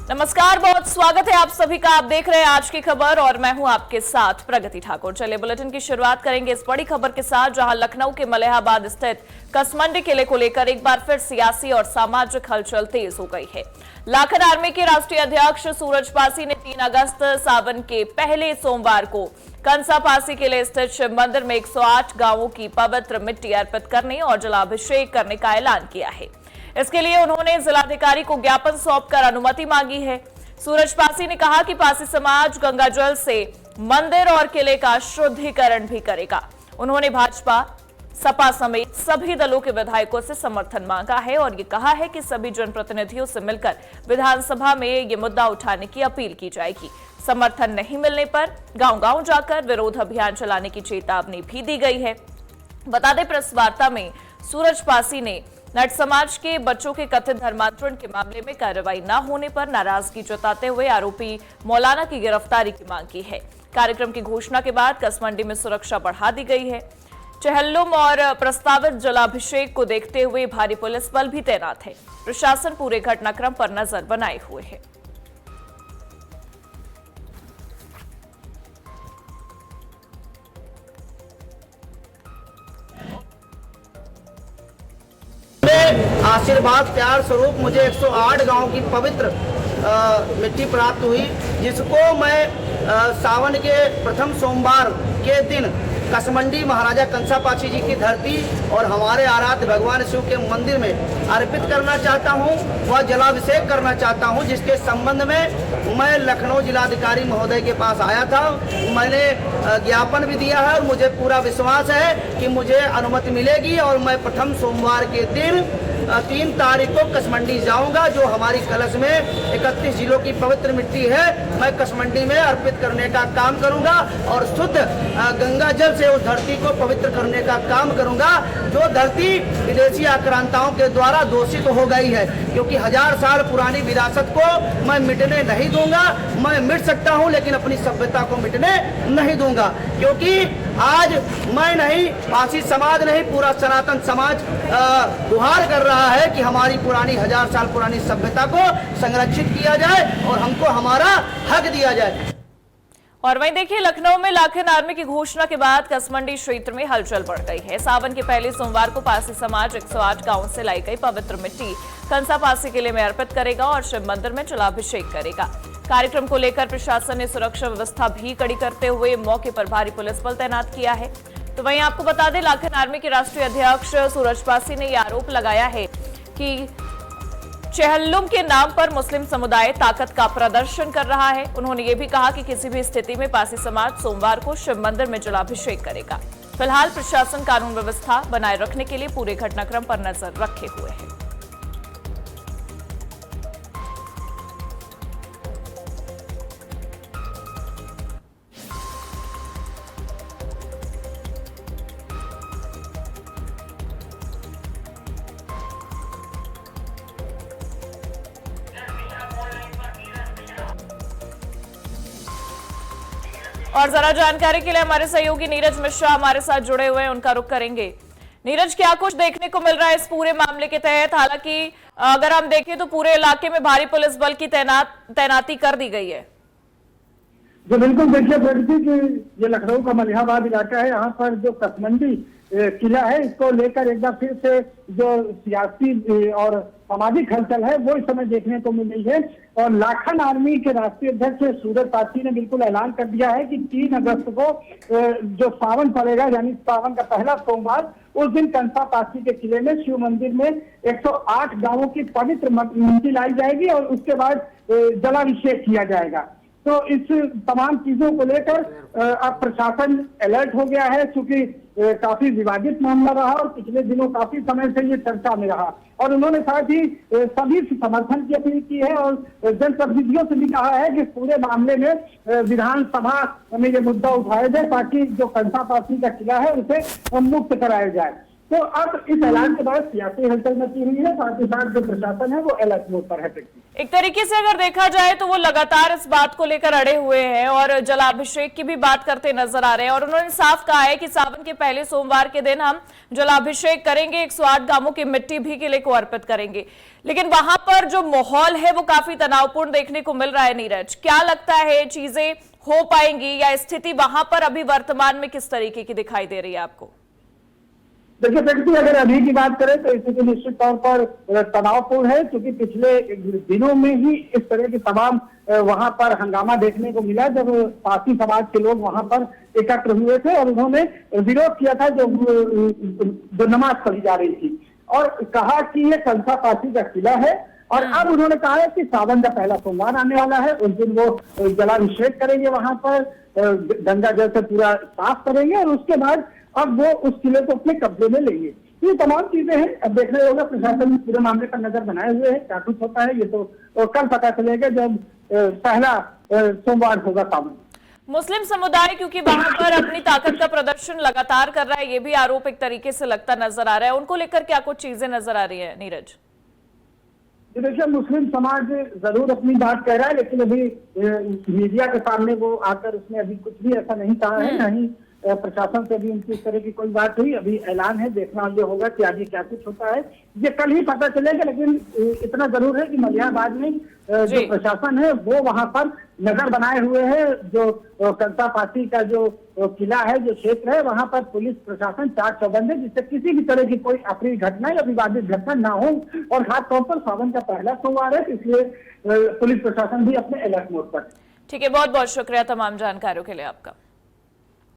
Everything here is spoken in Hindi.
नमस्कार, बहुत स्वागत है आप सभी का। आप देख रहे हैं आज की खबर और मैं हूं आपके साथ प्रगति ठाकुर। चलिए बुलेटिन की शुरुआत करेंगे इस बड़ी खबर के साथ, जहां लखनऊ के मलिहाबाद स्थित कसमंडी किले को लेकर एक बार फिर सियासी और सामाजिक हलचल तेज हो गई है। लाखन आर्मी के राष्ट्रीय अध्यक्ष सूरज पासी ने 3 अगस्त सावन के पहले सोमवार को कंसा पासी किले स्थित शिव मंदिर में 108 गांवों की पवित्र मिट्टी अर्पित करने और जलाभिषेक करने का ऐलान किया है। इसके लिए उन्होंने जिलाधिकारी को ज्ञापन सौंपकर अनुमति मांगी है। सूरज पासी ने कहा कि पासी समाज गंगाजल से मंदिर और किले का शुद्धिकरण भी करेगा। उन्होंने भाजपा, सपा समेत सभी दलों के विधायकों से समर्थन मांगा है और ये कहा है कि सभी जनप्रतिनिधियों से मिलकर विधानसभा में ये मुद्दा उठाने की अपील की जाएगी। समर्थन नहीं मिलने पर गांव-गांव जाकर विरोध अभियान चलाने की चेतावनी भी दी गई है। बता दें, प्रेस वार्ता में सूरज पासी ने नट समाज के बच्चों के कथित धर्मांतरण के मामले में कार्रवाई न होने पर नाराजगी जताते हुए आरोपी मौलाना की गिरफ्तारी की मांग की है। कार्यक्रम की घोषणा के बाद कसमंडी में सुरक्षा बढ़ा दी गई है। चहल्लुम और प्रस्तावित जलाभिषेक को देखते हुए भारी पुलिस बल भी तैनात है। प्रशासन पूरे घटनाक्रम पर नजर बनाए हुए है। आशीर्वाद प्यार स्वरूप मुझे 108 गांव की पवित्र मिट्टी प्राप्त हुई, जिसको मैं सावन के प्रथम सोमवार के दिन कसमंडी महाराजा कंसा पासी जी की धरती और हमारे आराध्य भगवान शिव के मंदिर में अर्पित करना चाहता हूं व जलाभिषेक करना चाहता हूं, जिसके संबंध में मैं लखनऊ जिलाधिकारी महोदय के पास आया था। मैंने ज्ञापन भी दिया है और मुझे पूरा विश्वास है कि मुझे अनुमति मिलेगी और मैं प्रथम सोमवार के दिन 3 तारीख को कसमंडी जाऊंगा। जो हमारी कलश में 31 जिलों की पवित्र मिट्टी है, मैं कसमंडी में अर्पित करने का काम करूंगा और शुद्ध गंगा जल से उस धरती को पवित्र करने का काम करूंगा, जो धरती विदेशी आक्रांताओं के द्वारा दूषित हो गई है। क्योंकि 1000 साल पुरानी विरासत को मैं मिटने नहीं दूंगा। मैं मिट सकता हूं लेकिन अपनी सभ्यता को मिटने नहीं दूंगा, क्योंकि आज मैं नहीं, पासी समाज नहीं, पूरा सनातन समाज गुहार कर रहा है कि हमारी पुरानी 1000 साल पुरानी सभ्यता को संरक्षित किया जाए और हमको हमारा हक दिया जाए। और वहीं देखिए, लखनऊ में लाखन आर्मी की घोषणा के बाद कसमंडी क्षेत्र में हलचल बढ़ गई है। सावन के पहले सोमवार को पासी समाज 108 गांवों से लाई गई पवित्र मिट्टी कंसा पासी किले में अर्पित करेगा और शिव मंदिर में जलाभिषेक करेगा। कार्यक्रम को लेकर प्रशासन ने सुरक्षा व्यवस्था भी कड़ी करते हुए मौके पर भारी पुलिस बल तैनात किया है। तो वहीं आपको बता दें, लाखन आर्मी के राष्ट्रीय अध्यक्ष सूरज पासी ने यह आरोप लगाया है कि चहल्लुम के नाम पर मुस्लिम समुदाय ताकत का प्रदर्शन कर रहा है। उन्होंने ये भी कहा कि किसी भी स्थिति में पासी समाज सोमवार को शिव मंदिर में जलाभिषेक करेगा। फिलहाल प्रशासन कानून व्यवस्था बनाए रखने के लिए पूरे घटनाक्रम पर नजर रखे हुए है। और जरा जानकारी के लिए हमारे सहयोगी नीरज मिश्रा हमारे साथ जुड़े हुए हैं, उनका रुख करेंगे। नीरज, क्या कुछ देखने को मिल रहा है इस पूरे मामले के तहत? हालांकि अगर हम देखें तो पूरे इलाके में भारी पुलिस बल की तैनाती कर दी गई है। जो बिल्कुल देखिए प्रगति की, ये लखनऊ का मलिहाबाद इलाका है। यहाँ पर जो कसमंडी किला है, इसको लेकर एक बार फिर से जो सियासी और सामाजिक हलचल है वो इस समय देखने को मिल रही है। और लाखन आर्मी के राष्ट्रीय अध्यक्ष सूरज पासी ने बिल्कुल ऐलान कर दिया है कि 3 अगस्त को जो सावन पड़ेगा, यानी सावन का पहला सोमवार, उस दिन कंसा पासी के किले में शिव मंदिर में 108 गांवों की पवित्र मिट्टी लाई जाएगी और उसके बाद जलाभिषेक किया जाएगा। तो इस तमाम चीजों को लेकर अब प्रशासन अलर्ट हो गया है, क्योंकि काफी विवादित मामला रहा और पिछले दिनों काफी समय से ये चर्चा में रहा। और उन्होंने साथ ही सभी से समर्थन की अपील की है और जनप्रतिनिधियों से भी कहा है कि पूरे मामले में विधानसभा में ये मुद्दा उठाया जाए, ताकि जो कंसा पासी का किला है उसे मुक्त कराया जाए। तो अब इस ऐलान के बाद सियासी हलचल मची हुई है, साथ ही साथ जो प्रशासन है वो अलर्ट मोड पर है। एक तरीके से अगर देखा जाए तो वो लगातार इस बात को लेकर अड़े हुए हैं और जलाभिषेक की भी बात करते नजर आ रहे हैं और उन्होंने साफ कहा है कि सावन के पहले सोमवार के दिन हम जलाभिषेक करेंगे, 108 गांवों की मिट्टी भी किले को अर्पित करेंगे। लेकिन वहां पर जो माहौल है वो काफी तनावपूर्ण देखने को मिल रहा है। नीरज, क्या लगता है चीजें हो पाएंगी या स्थिति वहां पर अभी वर्तमान में किस तरीके की दिखाई दे रही है आपको? देखिए प्रगति, अगर अभी की बात करें तो स्थिति निश्चित तौर पर तनावपूर्ण है, क्योंकि पिछले दिनों में ही इस तरह की तमाम वहां पर हंगामा देखने को मिला जब पारसी समाज के लोग वहां पर एकत्र हुए थे और उन्होंने विरोध किया था जो नमाज पढ़ी जा रही थी और कहा कि ये कंसा पारसी का किला है। और अब उन्होंने कहा है कि सावन का पहला सोमवार आने वाला है, उस दिन वो जलाभिषेक करेंगे, वहां पर गंगा जल से पूरा साफ करेंगे और उसके बाद अब वो उस किले को अपने कब्जे में लेंगे। ये तमाम चीजें हैं, अब देखना होगा, प्रशासन पूरे मामले पर नजर बनाए हुए है। क्या कुछ होता है ये तो कल पता चलेगा जब पहला सोमवार होगा सावन। मुस्लिम समुदाय क्योंकि वहां पर अपनी ताकत का प्रदर्शन लगातार कर रहा है, ये भी आरोप एक तरीके से लगता नजर आ रहा है, उनको लेकर क्या कुछ चीजें नजर आ रही है नीरज? देखिए, मुस्लिम समाज जरूर अपनी बात कह रहा है, लेकिन अभी मीडिया के सामने वो आकर उसने अभी कुछ भी ऐसा नहीं कहा है, ना ही प्रशासन से भी उनकी इस तरह की कोई बात हुई। अभी ऐलान है, देखना ये होगा कि आगे क्या कुछ होता है, ये कल ही पता चलेगा। लेकिन इतना जरूर है कि मलिहाबाद में जो प्रशासन है वो वहां पर नजर बनाए हुए है। जो कंसा पासी का जो किला है, जो क्षेत्र है, वहां पर पुलिस प्रशासन चाक चौबंद है, जिससे किसी भी तरह की कोई अप्रिय घटना या विवादित घटना ना हो। और खासतौर पर सावन का पहला सोमवार है, इसलिए पुलिस प्रशासन भी अपने अलर्ट मोड पर। ठीक है, बहुत बहुत शुक्रिया तमाम जानकारियों के लिए आपका।